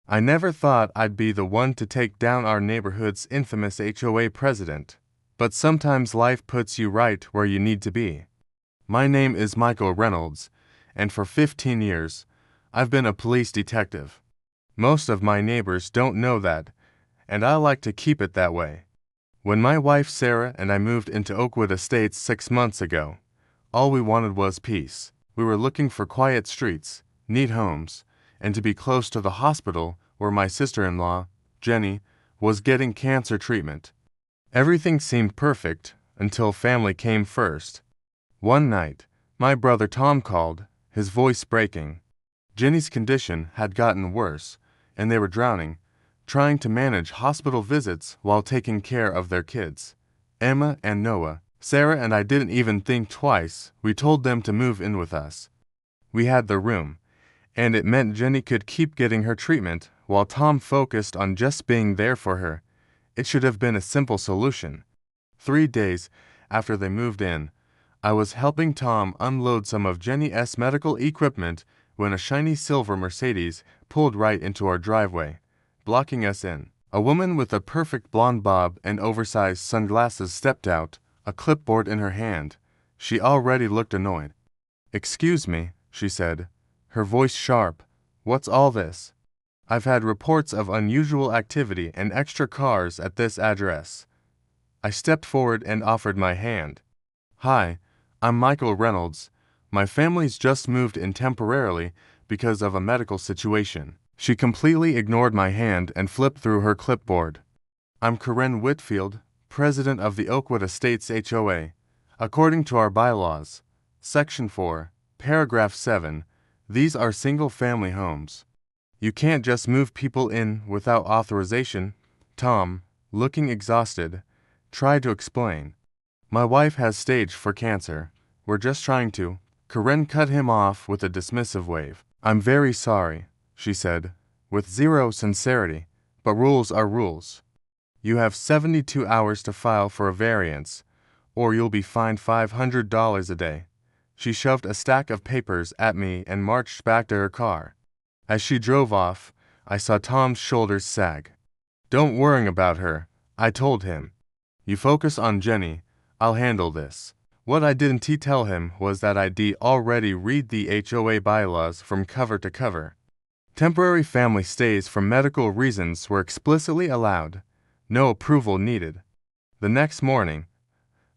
I never thought I'd be the one to take down our neighborhood's infamous HOA president, but sometimes life puts you right where you need to be. My name is Michael Reynolds, and for 15 years, I've been a police detective. Most of my neighbors don't know that, and I like to keep it that way. When my wife Sarah and I moved into Oakwood Estates 6 months ago, all we wanted was peace. We were looking for quiet streets, neat homes, and to be close to the hospital where my sister-in-law, Jenny, was getting cancer treatment. Everything seemed perfect until family came first. One night, my brother Tom called, his voice breaking. Jenny's condition had gotten worse, and they were drowning, trying to manage hospital visits while taking care of their kids, Emma and Noah. Sarah and I didn't even think twice. We told them to move in with us. We had the room, and it meant Jenny could keep getting her treatment while Tom focused on just being there for her. It should have been a simple solution. 3 days after they moved in, I was helping Tom unload some of Jenny's medical equipment when a shiny silver Mercedes pulled right into our driveway, blocking us in. A woman with a perfect blonde bob and oversized sunglasses stepped out, a clipboard in her hand. She already looked annoyed. "Excuse me," she said, her voice sharp. "What's all this? I've had reports of unusual activity and extra cars at this address." I stepped forward and offered my hand. "Hi, I'm Michael Reynolds. My family's just moved in temporarily because of a medical situation." She completely ignored my hand and flipped through her clipboard. "I'm Corinne Whitfield, president of the Oakwood Estates HOA. According to our bylaws, Section 4, Paragraph 7, these are single-family homes. You can't just move people in without authorization." Tom, looking exhausted, tried to explain. "My wife has stage 4 cancer. We're just trying to—" Corinne cut him off with a dismissive wave. "I'm very sorry," she said, with zero sincerity, "but rules are rules. You have 72 hours to file for a variance, or you'll be fined $500 a day." She shoved a stack of papers at me and marched back to her car. As she drove off, I saw Tom's shoulders sag. "Don't worry about her," I told him. "You focus on Jenny. I'll handle this." What I didn't tell him was that I'd already read the HOA bylaws from cover to cover. Temporary family stays for medical reasons were explicitly allowed. No approval needed. The next morning,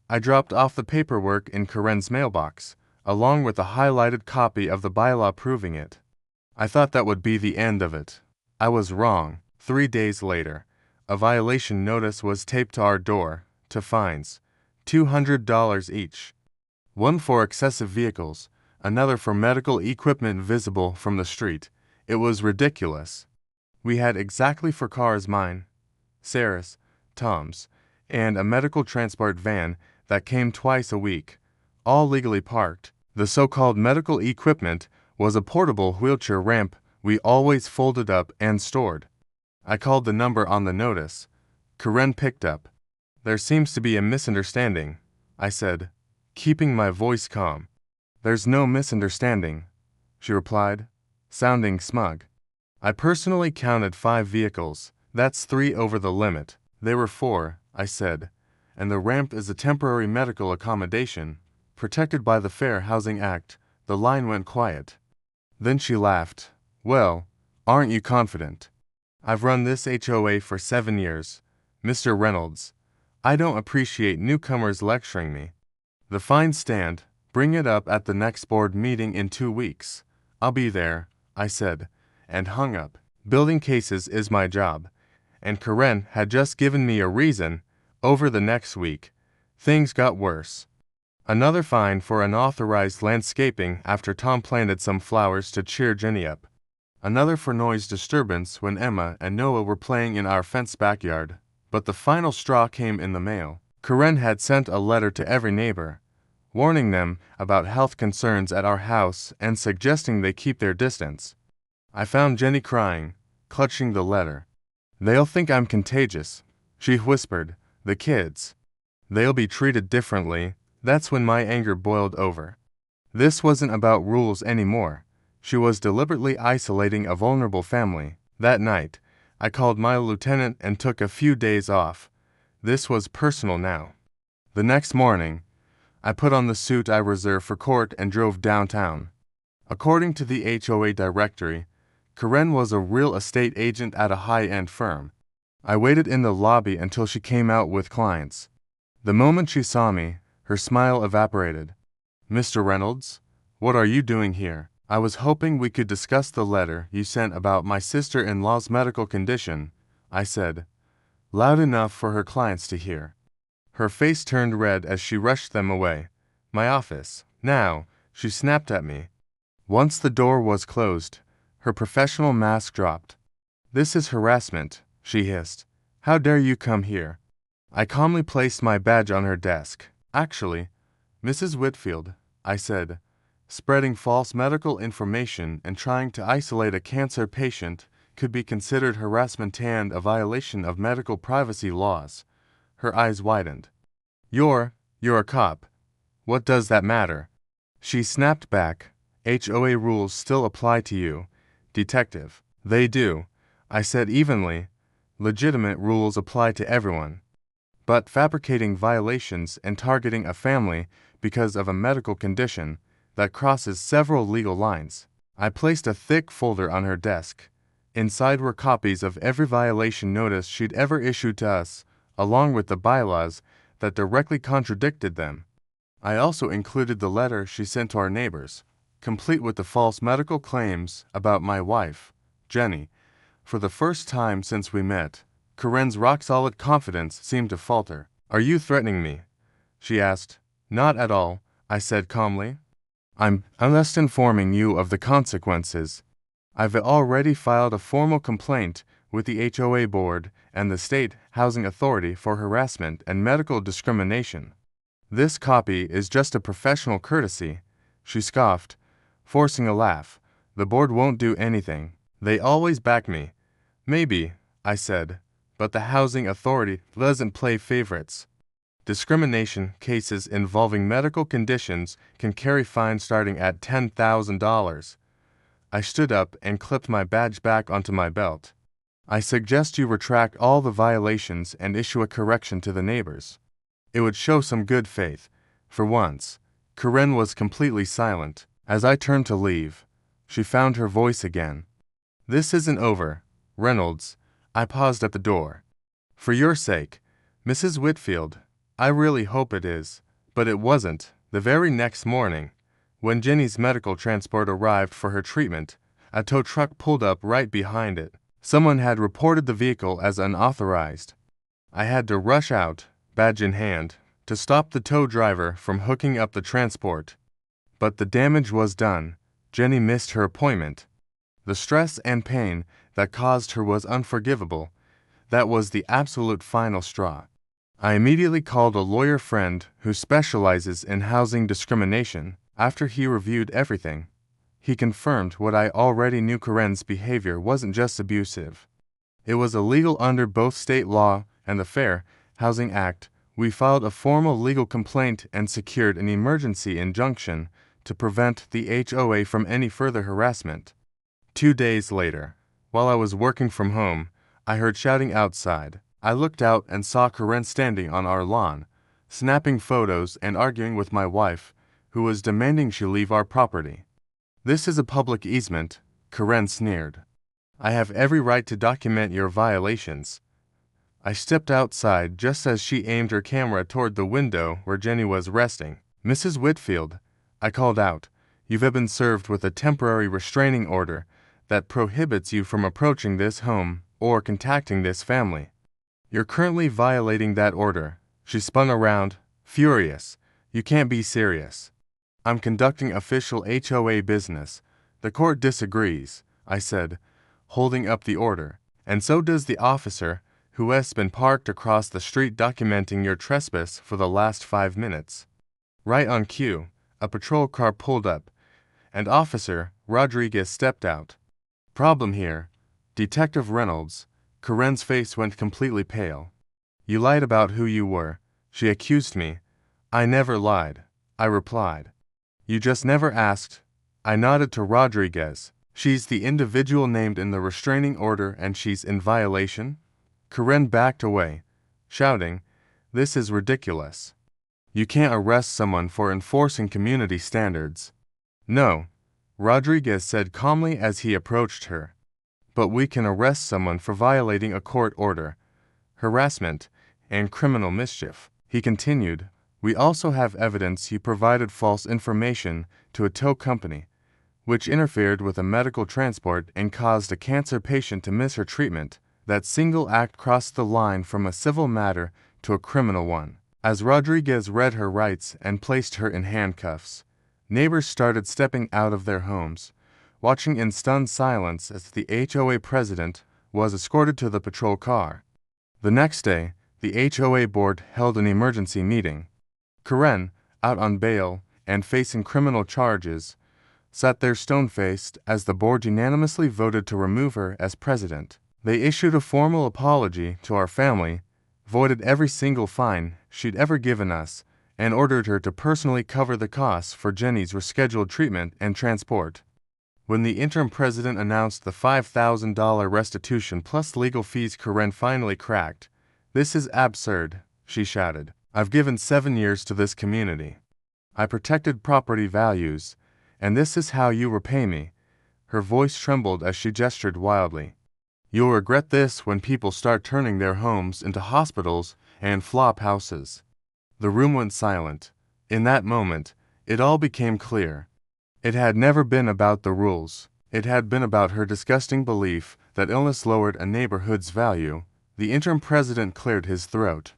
I dropped off the paperwork in Corinne's mailbox, along with a highlighted copy of the bylaw proving it. I thought that would be the end of it. I was wrong. 3 days later, a violation notice was taped to our door, to fines, $200 each. One for excessive vehicles, another for medical equipment visible from the street. It was ridiculous. We had exactly 4 cars: mine, Sarah's, Tom's, and a medical transport van that came twice a week, all legally parked. The so-called medical equipment was a portable wheelchair ramp we always folded up and stored. I called the number on the notice. Corinne picked up. "There seems to be a misunderstanding," I said, keeping my voice calm. "There's no misunderstanding," she replied, sounding smug. "I personally counted 5 vehicles. That's 3 over the limit." "There were 4, I said, "and the ramp is a temporary medical accommodation, protected by the Fair Housing Act." The line went quiet. Then she laughed. "Well, aren't you confident? I've run this HOA for 7 years, Mr. Reynolds. I don't appreciate newcomers lecturing me. The fines stand. Bring it up at the next board meeting in 2 weeks. I'll be there," I said, and hung up. Building cases is my job, and Corinne had just given me a reason. Over the next week, things got worse. Another fine for unauthorized landscaping after Tom planted some flowers to cheer Jenny up. Another for noise disturbance when Emma and Noah were playing in our fenced backyard. But the final straw came in the mail. Corinne had sent a letter to every neighbor, warning them about health concerns at our house and suggesting they keep their distance. I found Jenny crying, clutching the letter. "They'll think I'm contagious," she whispered. "The kids. They'll be treated differently." That's when my anger boiled over. This wasn't about rules anymore. She was deliberately isolating a vulnerable family. That night, I called my lieutenant and took a few days off. This was personal now. The next morning, I put on the suit I reserved for court and drove downtown. According to the HOA directory, Karen was a real estate agent at a high-end firm. I waited in the lobby until she came out with clients. The moment she saw me, her smile evaporated. "Mr. Reynolds, what are you doing here?" "I was hoping we could discuss the letter you sent about my sister-in-law's medical condition," I said, loud enough for her clients to hear. Her face turned red as she rushed them away. "My office, now," she snapped at me. Once the door was closed, her professional mask dropped. "This is harassment," she hissed. "How dare you come here?" I calmly placed my badge on her desk. "Actually, Mrs. Whitfield," I said, "spreading false medical information and trying to isolate a cancer patient could be considered harassment and a violation of medical privacy laws." Her eyes widened. You're a cop. What does that matter?" She snapped back. "HOA rules still apply to you, detective." "They do," I said evenly. "Legitimate rules apply to everyone. But fabricating violations and targeting a family because of a medical condition, that crosses several legal lines." I placed a thick folder on her desk. Inside were copies of every violation notice she'd ever issued to us, along with the bylaws that directly contradicted them. I also included the letter she sent to our neighbors, complete with the false medical claims about my wife, Jenny. For the first time since we met, Karen's rock-solid confidence seemed to falter. "Are you threatening me?" she asked. "Not at all," I said calmly. I'm just informing you of the consequences. I've already filed a formal complaint with the HOA board and the State Housing Authority for harassment and medical discrimination. This copy is just a professional courtesy," she scoffed, forcing a laugh. "The board won't do anything. They always back me." "Maybe," I said, "but the Housing Authority doesn't play favorites. Discrimination cases involving medical conditions can carry fines starting at $10,000. I stood up and clipped my badge back onto my belt. "I suggest you retract all the violations and issue a correction to the neighbors. It would show some good faith." For once, Karen was completely silent. As I turned to leave, she found her voice again. "This isn't over, Reynolds." I paused at the door. "For your sake, Mrs. Whitfield, I really hope it is." But it wasn't. The very next morning, when Jenny's medical transport arrived for her treatment, a tow truck pulled up right behind it. Someone had reported the vehicle as unauthorized. I had to rush out, badge in hand, to stop the tow driver from hooking up the transport. But the damage was done. Jenny missed her appointment. The stress and pain that caused her was unforgivable. That was the absolute final straw. I immediately called a lawyer friend who specializes in housing discrimination. After he reviewed everything, he confirmed what I already knew. Karen's behavior wasn't just abusive. It was illegal under both state law and the Fair Housing Act. We filed a formal legal complaint and secured an emergency injunction to prevent the HOA from any further harassment. 2 days later, while I was working from home, I heard shouting outside. I looked out and saw Karen standing on our lawn, snapping photos and arguing with my wife, who was demanding she leave our property. "This is a public easement," Karen sneered. "I have every right to document your violations." I stepped outside just as she aimed her camera toward the window where Jenny was resting. "Mrs. Whitfield," I called out, "you have been served with a temporary restraining order that prohibits you from approaching this home or contacting this family. You're currently violating that order." She spun around, furious. "You can't be serious." "I'm conducting official HOA business. The court disagrees," I said, holding up the order. "And so does the officer who has been parked across the street documenting your trespass for the last 5 minutes." Right on cue, a patrol car pulled up, and Officer Rodriguez stepped out. "Problem here, Detective Reynolds." Karen's face went completely pale. "You lied about who you were," she accused me. "I never lied," I replied. "You just never asked." I nodded to Rodriguez. She's the individual named in the restraining order and she's in violation? Karen backed away, shouting, "This is ridiculous. You can't arrest someone for enforcing community standards." "No," Rodriguez said calmly as he approached her. "But we can arrest someone for violating a court order, harassment, and criminal mischief." He continued, "We also have evidence you provided false information to a tow company, which interfered with a medical transport and caused a cancer patient to miss her treatment. That single act crossed the line from a civil matter to a criminal one." As Rodriguez read her rights and placed her in handcuffs, neighbors started stepping out of their homes, watching in stunned silence as the HOA president was escorted to the patrol car. The next day, the HOA board held an emergency meeting. Karen, out on bail and facing criminal charges, sat there stone-faced as the board unanimously voted to remove her as president. They issued a formal apology to our family, voided every single fine she'd ever given us, and ordered her to personally cover the costs for Jenny's rescheduled treatment and transport. When the interim president announced the $5,000 restitution plus legal fees, Karen finally cracked. "This is absurd," she shouted. "I've given 7 years to this community. I protected property values, and this is how you repay me." Her voice trembled as she gestured wildly. "You'll regret this when people start turning their homes into hospitals and flop houses." The room went silent. In that moment, it all became clear. It had never been about the rules. It had been about her disgusting belief that illness lowered a neighborhood's value. The interim president cleared his throat.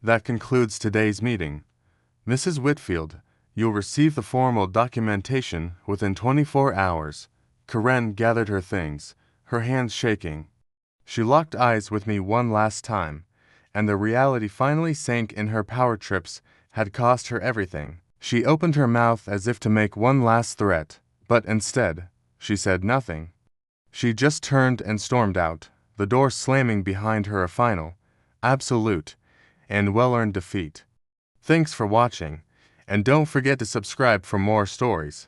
"That concludes today's meeting. Mrs. Whitfield, you'll receive the formal documentation within 24 hours. Karen gathered her things, her hands shaking. She locked eyes with me one last time, and the reality finally sank in. Her power trips had cost her everything. She opened her mouth as if to make one last threat, but instead, she said nothing. She just turned and stormed out, the door slamming behind her. A final, absolute, and well-earned defeat. Thanks for watching, and don't forget to subscribe for more stories.